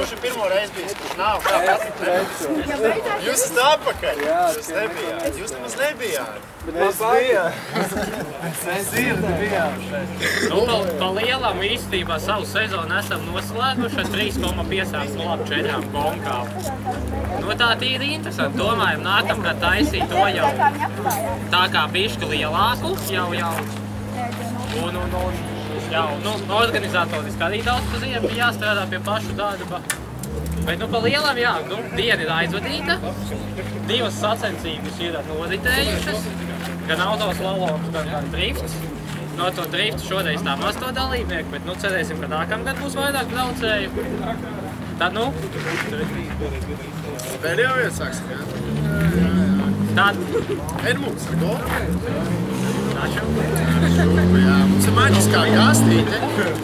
Kurš ir pirmo reizi bijis, kurš nav? Jūs esat apakaļ. Jūs nebijāt. Jūs nemaz nebijāt. Mēs bijām. Mēs bijām šeit. Nu, pa lielam īstenībā savu sezonu esam noslēguši ar 3,5 bonkām. Nu, tā tīri interesanti. Domājam, nākamgad taisīt to jau tā kā bišķi lielāku, jau. Un jau, organizatoriski arī daudz pa ziemu bija jāstrādā pie pašu darba. Bet, pa lielam, jā, diena ir aizvadīta. 2 sacensības ir noritējušas. Gan autoslaloms, gan drifts. No to driftu šoreiz tā maz to dalībnieku, bet, cerēsim, ka nākamgad būs vairāk braucēju. Tad, Pēdējā vieta sāksim, jā? Tad. Edmunds, ar ko? Jā, mums ir maģiskā gastīte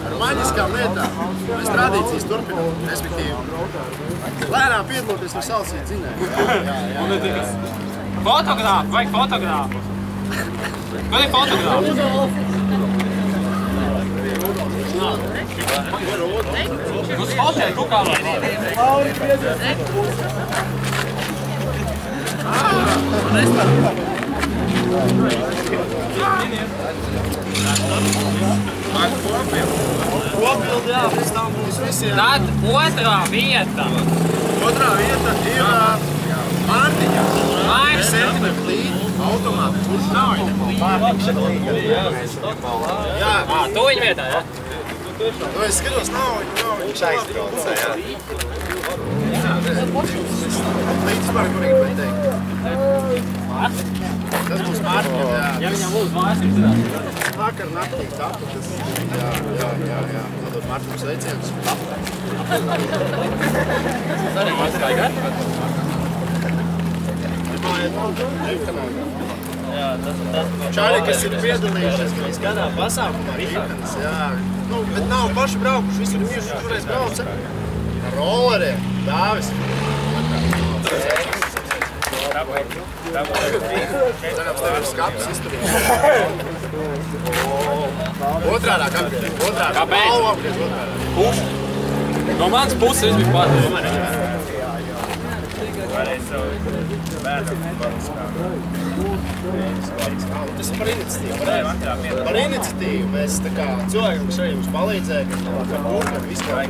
ar maģiskām lietām. Mēs tradīcijas turpinām, respektīvi. Lēnām piedaloties no salsīt zinē. Fotogrāfu, vajag fotogrāfu. Kur ir fotogrāfu? Uz fotē, kukā var Kopildi, jā, pēc tam mums visiem. Tad otrā vieta. Otrā vieta ir Mārtiņa. Sentimentu līdzi, automāti. Kurš nav? Mārtiņa līdzi. Jā. Tu viņa vietā, jā? Nu, es skatos, nav viņš aiztraucē, jā. Līdz par kurīgi vai teikt. Tas būs Mārtiņam, jā. Ja viņam lūdzu vārsības zināt. Vakar naktī tapu, tas jā. Nodot Mārtiņam sveicienus. Tas arī mazskāja gadu. Čāri, kas ir piedalījušies gadā pasākumā, Rīkanas, jā. Bet nav paši braukuši, visi ir bijuši šoreiz brauca. Ar rolleriem, Dāvis. Cerams, tev ir skapis izturīt. Otrādāk apgriezt. Kāpēc? Kurš? No manas puses viss bija pārāk. Tas ir par iniciatīvu. Par iniciatīvu mēs tā kā cilvēkiem, kas arī mums palīdzēja, par burkam, vispār.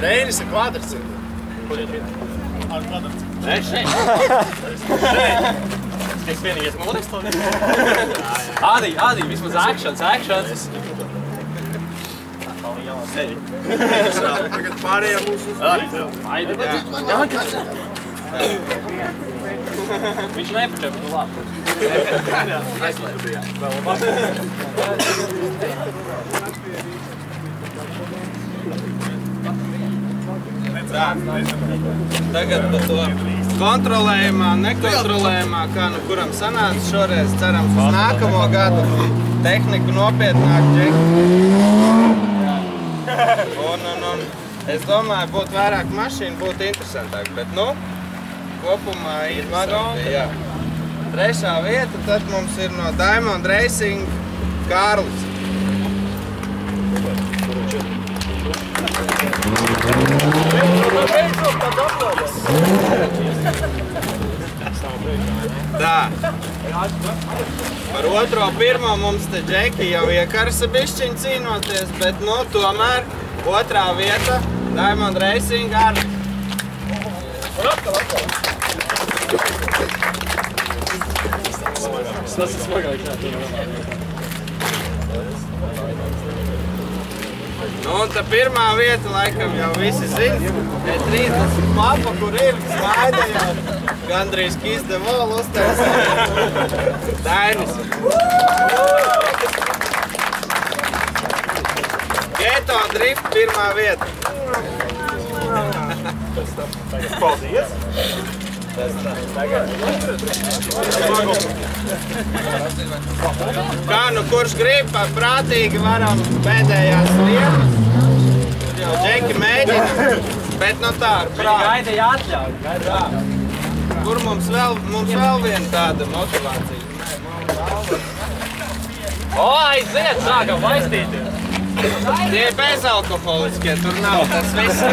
Reinis ir kvadrcikli. Kur ir? Ar kvadrcikli. Nē, šeit. Es vienīgais modeks to ne? Ādī, vismaz actions. Tagad pārējā mūsu Viņš nepačēp, labi. Tagad par to kontrolējumā, nekontrolējumā, kā nu kuram sanāca šoreiz, cerams uz nākamo gadu tehniku nopietnāk džeki. Un es domāju, būtu vairāk mašīnu, būtu interesantāk, bet kopumā interesanti, jā. Trešā vieta, tad mums ir no Diamond Racing Kārlis. Tā. Par otro pirmo mums te džeki jau iekarsa bišķiņ cīnoties, bet tomēr otrā vieta Diamond Racing Kārlis. Tas ir smagākais. Un tā pirmā vieta, laikam, jau visi zina. E30 papa, kur ir, smaida jau gandrīz Kiss the Wall uztaisīja. Dainis. Geto Drift pirmā vieta. Paldies! Kā kurš grib, prātīgi varam pēdējās lietas. Tur jau džeki mēģina, bet tā ar prātu. Gaidīja atļauj. Kur mums vēl viena tāda motivācija? Aiziet, sākam vaistīties. Tie bezalkoholiskie, tur nav tas viss.